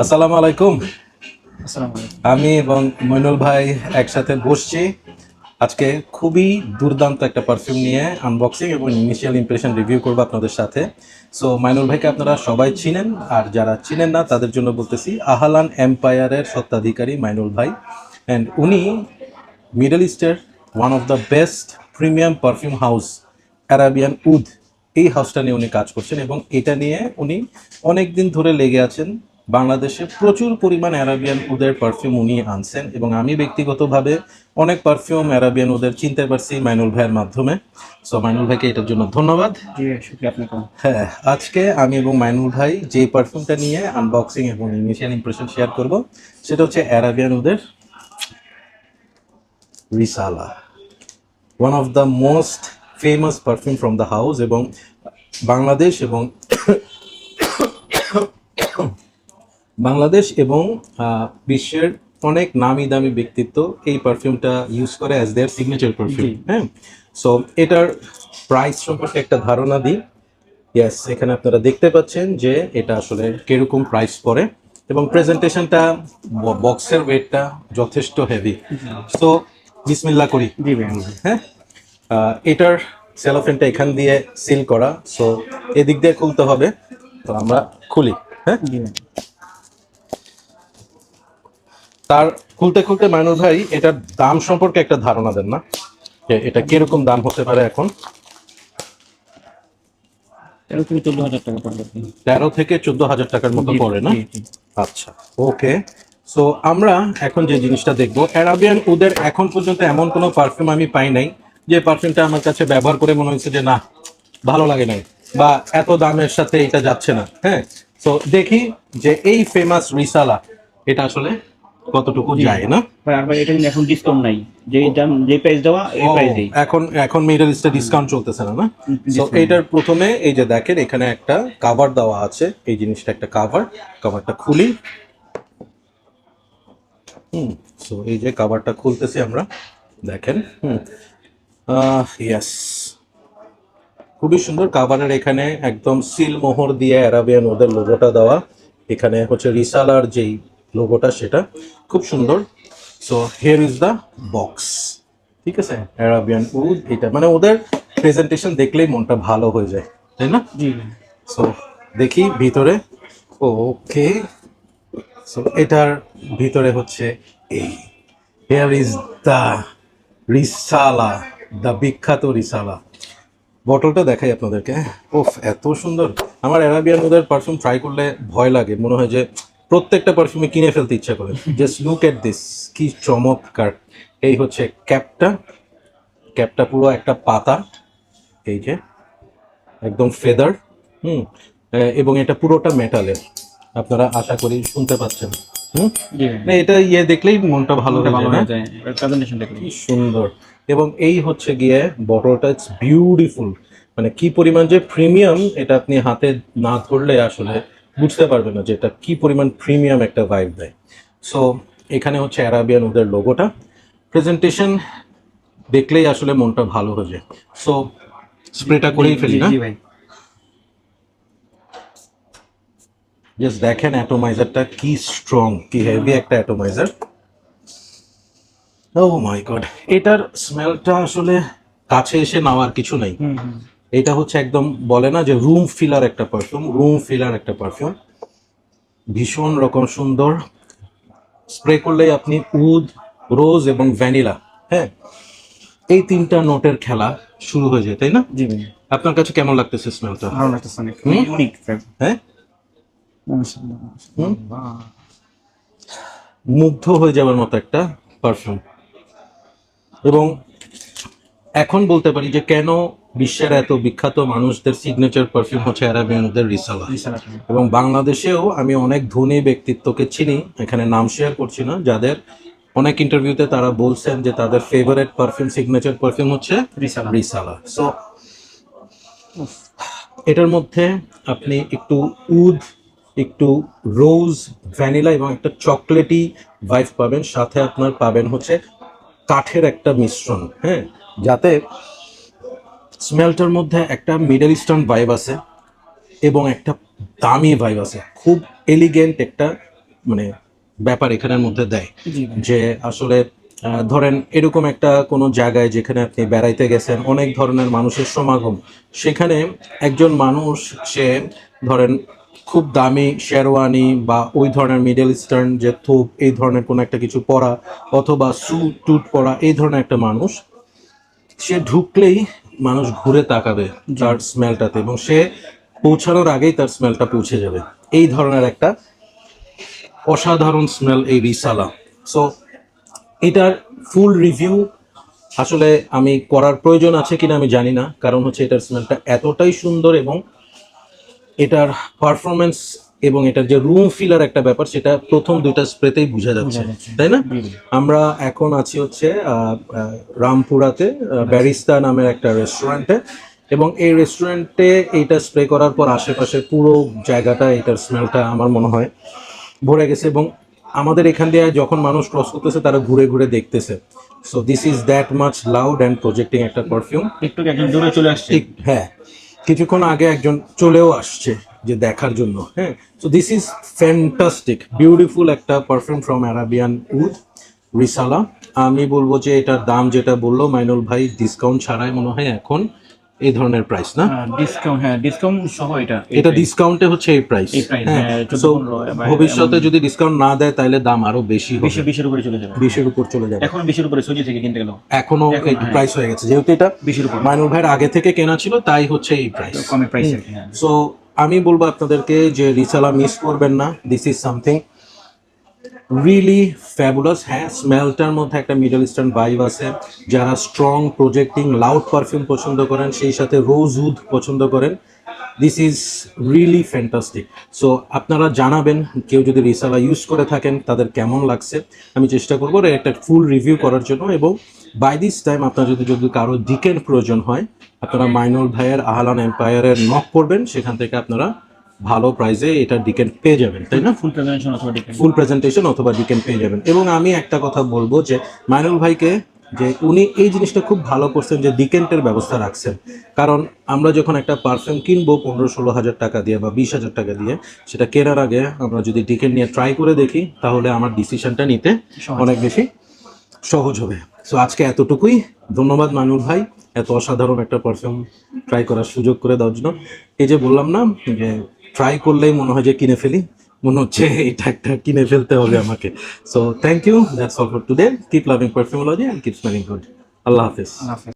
আসসালামু আলাইকুম। আসসালামু আলাইকুম। আমি এবং মইনুল ভাই একসাথে বসছি আজকে খুবই দুর্দান্ত একটা পারফিউম নিয়ে আনবক্সিং এবং ইনিশিয়াল ইমপ্রেশন রিভিউ করবো আপনাদের সাথে। সো মাইনুল ভাইকে আপনারা সবাই চিনেন, আর যারা চিনেন না তাদের জন্য বলতেছি, আহালান এম্পায়ারের স্বত্বাধিকারী মাইনুল ভাই। অ্যান্ড উনি মিডল ইস্টের one of the best premium perfume house Arabian oud, এই হাউসটা নিয়ে উনি কাজ করছেন এবং এটা নিয়ে উনি অনেক দিন ধরে লেগে আছেন। বাংলাদেশে প্রচুর পরিমাণ অ্যারাবিয়ান উদের পারফিউম উনি আনছেন এবং আমি ব্যক্তিগতভাবে অনেক পারফিউম অ্যারাবিয়ান উদের চিনতে পারছি মাইনুল ভাইয়ের মাধ্যমে। সো মাইনুল ভাইকে এটার জন্য ধন্যবাদ। জি, শুকরিয়া আপনাকে। হ্যাঁ, আজকে আমি এবং মাইনুল ভাই যে পারফিউমটা নিয়ে আনবক্সিং এবং ইনিশিয়াল ইমপ্রেশন শেয়ার করব সেটা হচ্ছে অ্যারাবিয়ান উদের Risala, one of the most famous perfume from the house. এবং বাংলাদেশ এবং বিশ্বের অনেক নামি দামি ব্যক্তিত্ব এই পারফিউমটা ইউজ করে অ্যাজ দেয়ার সিগনেচার পারফিউম। হ্যাঁ, সো এটার প্রাইস সম্পর্কে একটা ধারণা দিই। ইয়েস, এখানে আপনারা দেখতে পাচ্ছেন যে এটা আসলে কিরকম প্রাইস পড়ে এবং প্রেজেন্টেশনটা, বক্সের ওয়েটটা যথেষ্ট হেভি। সো বিসমিল্লাহ করি। জি ভাই। হ্যাঁ, এটার সেলোফেনটা এখান দিয়ে সিল করা, সো এদিক দিয়ে খুলতে হবে। তো আমরা খুলি। হ্যাঁ, জি ভাই। তার খুলতে খুলতে মাইনুল ভাই এটার দাম সম্পর্কে একটা ধারণা দেন না, যে এটা কিরকম দাম হতে পারে এখন। 13 থেকে 14 হাজার টাকা পড়বে। 13 থেকে 14 হাজার টাকার মতো জি, পড়ে না? জি, জি। আচ্ছা, ওকে। সো আমরা এখন যে জিনিসটা দেখবো, অ্যারাবিয়ান উদের এখন পর্যন্ত এমন কোনো পারফিউম আমি পাই নাই যে পারফিউমটা আমার কাছে ব্যবহার করে মনে হয়েছে যে না, ভালো লাগে নাই বা এত দামের সাথে এটা যাচ্ছে না। হ্যাঁ, সো দেখি যে এই ফেমাস রিসালা এটা আসলে কতটুকু জি। যায় না। ভাই আর ভাই এটা কিন্তু এখন ডিসকাউন্ট নাই। যেই দাম যে প্রাইস দেওয়া এই ও, প্রাইসেই। এখন এখন মিডল ইস্টে ডিসকাউন্ট চলতেছে না, না? সো discount এইটার প্রথমে এই যে দেখেন এখানে একটা কাভার দেওয়া আছে, এই জিনিসটা একটা কাভারটা খুলি। সো এই যে কাভারটা খুলতেছি আমরা, দেখেন। ইয়েস, খুবই সুন্দর কাভারের এখানে একদম সিল মোহর দিয়ে অ্যারাবিয়ান ওদের লোগোটা দেওয়া, এখানে হচ্ছে রিসালার যেই লোগোটা সেটা খুব সুন্দর। So here is the box. ঠিক আছে, অ্যারাবিয়ান উড, এটা মানে ওদের প্রেজেন্টেশন দেখলেই মনটা ভালো হয়ে যায়, তাই না? জি ভাই। সো দেখি ভিতরে। ওকে, সো এটার ভিতরে হচ্ছে এই, হিয়ার ইজ দ্য রিসালা, দ্য বিখ্যাত রিসালা। বটলটা দেখাই আপনাদেরকে। ওফ, এত সুন্দর! আমার অ্যারাবিয়ান ওদের পারফিউম ট্রাই করলে ভয় লাগে, মনে হয় যে প্রত্যেকটা পারফিউমে কিনে ফেলতে ইচ্ছা করে। জাস্ট লুক এট দিস, কি চমৎকার! এই হচ্ছে ক্যাপটা পুরো একটা পাতা, এই যে একদম ফেদার। হুম, এবং এটা পুরোটা মেটালের, আপনারা আশা করি শুনতে পাচ্ছেন। হুম, জি ভাই। না এটা দেখলেই মনটা ভালো মনটা হয়ে ভালো যায় না? হয়ে যায় এবার প্রেজেন্টেশন দেখলে। কি সুন্দর! এবং এই হচ্ছে গিয়ে বটলটা, ইটস বিউটিফুল। মানে কি পরিমাণ যে প্রিমিয়াম, এটা আপনি হাতে না ধরলে আসলে বুঝতে পারবেন না যে এটা কি পরিমাণ প্রিমিয়াম একটা ভাইব দেয়। সো এখানে হচ্ছে অ্যারাবিয়ান ওদের লোগোটা, প্রেজেন্টেশন দেখলেই আসলে মনটা ভালো হয়ে যায়। সো স্প্রেটা করেই ফেলি না? জি ভাই। জাস্ট দেখেন অ্যাটোমাইজারটা কি স্ট্রং, কি হেভি একটা অ্যাটোমাইজার। ও মাই গড, এটার স্মেলটা আসলে কাছে এসে নেওয়ার কিছু নাই। এটা হচ্ছে একদম, বলে না যে রুম ফিলার একটা পারফিউম, ভীষণ রকম সুন্দর। স্প্রে করলেই আপনি উড, রোজ এবং ভ্যানিলা, হ্যাঁ, এই তিনটা নোটের খেলা শুরু হয়ে যায়, তাই না? জি ভাই। আপনার কাছে কেমন লাগতেছে স্মেলটা? ভালো লাগতেছে অনেক। হুম? Unique flavour. হ্যাঁ, মাশাআল্লাহ, হুম, মাশাআল্লাহ। মুগ্ধ হয়ে যাওয়ার মতো একটা পারফিউম। এবং এখন বলতে পারি যে কেন বিশ্বের এত বিখ্যাত মানুষদের সিগনেচার পারফিউম হচ্ছে অ্যারাবিয়ান ওদের রিসালা। এবং বাংলাদেশেও আমি অনেক ধনী ব্যক্তিত্বকে চিনি, এখানে নাম শেয়ার করছি না, যাদের অনেক ইন্টারভিউতে তারা বলছেন যে তাদের ফেভারিট পারফিউম, সিগনেচার পারফিউম হচ্ছে রিসালা। সো এটার মধ্যে আপনি একটু উড, একটু রোজ, ভ্যানিলা এবং একটা চকলেটি ভাইব পাবেন, সাথে আপনার পাবেন হচ্ছে কাঠের একটা মিশ্রণ। হ্যাঁ, যাতে স্মেলটার মধ্যে একটা মিডল ইস্টার্ন ভাইব আছে এবং একটা দামি ভাইব আছে, খুব এলিগেন্ট একটা মানে ব্যাপার এখানের মধ্যে দেয় জি ভাই। যে আসলে ধরেন এরকম একটা কোনো জায়গায় যেখানে আপনি বেড়াইতে গেছেন, অনেক ধরনের মানুষের সমাগম, সেখানে একজন মানুষ সে ধরেন খুব দামি শেরওয়ানি বা ওই ধরনের মিডল ইস্টার্ন যে থোপ এই ধরনের কোনো একটা কিছু পরা অথবা স্যুট টুট পরা এই ধরনের একটা মানুষ, সে ঢুকলেই মানুষ ঘুরে তাকাবে তার স্মেলটাতে এবং সে পৌঁছানোর আগেই তার স্মেলটা পৌঁছে যাবে। এই ধরনের একটা অসাধারণ স্মেল এই রিসালা। সো এটার ফুল রিভিউ আসলে আমি করার প্রয়োজন আছে কিনা আমি জানি না, কারণ হচ্ছে এটার স্মেলটা এতটাই সুন্দর এবং এটার পারফরমেন্স এবং এটার যে রুম ফিলার একটা ব্যাপার সেটা প্রথম দুইটা স্প্রেতেই বোঝা যাচ্ছে, তাই না? আমরা এখন আছি হচ্ছে রামপুরাতে ব্যারিস্তা নামের একটা রেস্টুরেন্টে, এবং এই রেস্টুরেন্টে এইটা স্প্রে করার পর আশেপাশে পুরো জায়গাটা এটার স্মেলটা আমার মনে হয় ভরে গেছে, এবং আমাদের এখান দিয়ে যখন মানুষ ক্রস করতেছে তারা ঘুরে ঘুরে দেখতেছে। So this is that much loud and projecting একটা পারফিউম। একটু একজন দূরে চলে আসছে। ঠিক, হ্যাঁ, কিছুক্ষণ আগে একজন চলেও আসছে যে দেখার জন্য। হ্যাঁ, so this is fantastic beautiful একটা পারফিউম ফ্রম অ্যারাবিয়ান উড রিসালা। আমি বলবো যে এটার দাম যেটা বললো মাইনুল ভাই, ডিসকাউন্ট ছাড়াই মনে হয় এখন এই ধরনের প্রাইস না? ডিসকাউন্ট সহ এটা এটা ডিসকাউন্টে হচ্ছে এই প্রাইস। এই price, হ্যাঁ, হ্যাঁ, 14, so 15 ভবিষ্যতে যদি ডিসকাউন্ট না দেয় তাহলে দাম আরো বেশি হবে, 20 উপরে চলে যাবে। 20-এর উপর চলে যাবে। এখন 20 উপরে সজি থেকে কিনতে গেল এখনো এই প্রাইস হয়ে গেছে, যেহেতু এটা 20 উপরে মাইনুল ভাইয়ের আগে থেকে কেনা ছিল তাই হচ্ছে এই প্রাইস। কমে প্রাইস। সো আমি বলবো আপনাদেরকে যে রিসালা মিস করবেন না, this is something really fabulous. হ্যাঁ, স্মেলটার মধ্যে একটা মিডল ইস্টার্ন ভাইব আছে। যারা স্ট্রং প্রজেক্টিং লাউড পারফিউম পছন্দ করেন, সেই সাথে রোজউড পছন্দ করেন, this is really fantastic. So আপনারা জানাবেন কেউ যদি রিসালা ইউজ করে থাকেন তাদের কেমন লাগছে। আমি চেষ্টা করবো একটা ফুল রিভিউ করার জন্য, এবং বাই দিস টাইম আপনার যদি কারো ডিকেন প্রয়োজন হয় আপনারা মাইনুল ভাইয়ের আহলান এম্পায়ারের নক করবেন, সেখান থেকে আপনারা ভালো প্রাইসে এটা ডিকেন পেয়ে যাবেন, তাই না? ফুল প্রেজেন্টেশন অথবা ডিকেন। ফুল প্রেজেন্টেশন অথবা ডিকেন পেয়ে যাবেন। এবং আমি একটা কথা বলবো যে মাইনুল ভাইকে, যে উনি এই জিনিসটা খুব ভালো করছেন যে ডিকেন্টের ব্যবস্থা রাখছেন। কারণ আমরা যখন একটা পারফিউম কিনবো 15-16 হাজার টাকা দিয়ে বা 20 হাজার টাকা দিয়ে, সেটা কেনার আগে আমরা যদি ডিকেন্ট নিয়ে ট্রাই করে দেখি তাহলে আমার ডিসিশনটা নিতে অনেক বেশি সহজ হবে। সো আজকে এতটুকুই। ধন্যবাদ মাইনুল ভাই এত অসাধারণ একটা পারফিউম ট্রাই করার সুযোগ করে দেওয়ার জন্য। এই যে বললাম না যে ট্রাই করলেই মনে হয় যে কিনে ফেলি, মনে হচ্ছে এটা একটা কিনে ফেলতে হবে আমাকে। So thank you, that's all for today. Keep loving Perfumology and keep smelling good. আল্লাহ হাফেজ।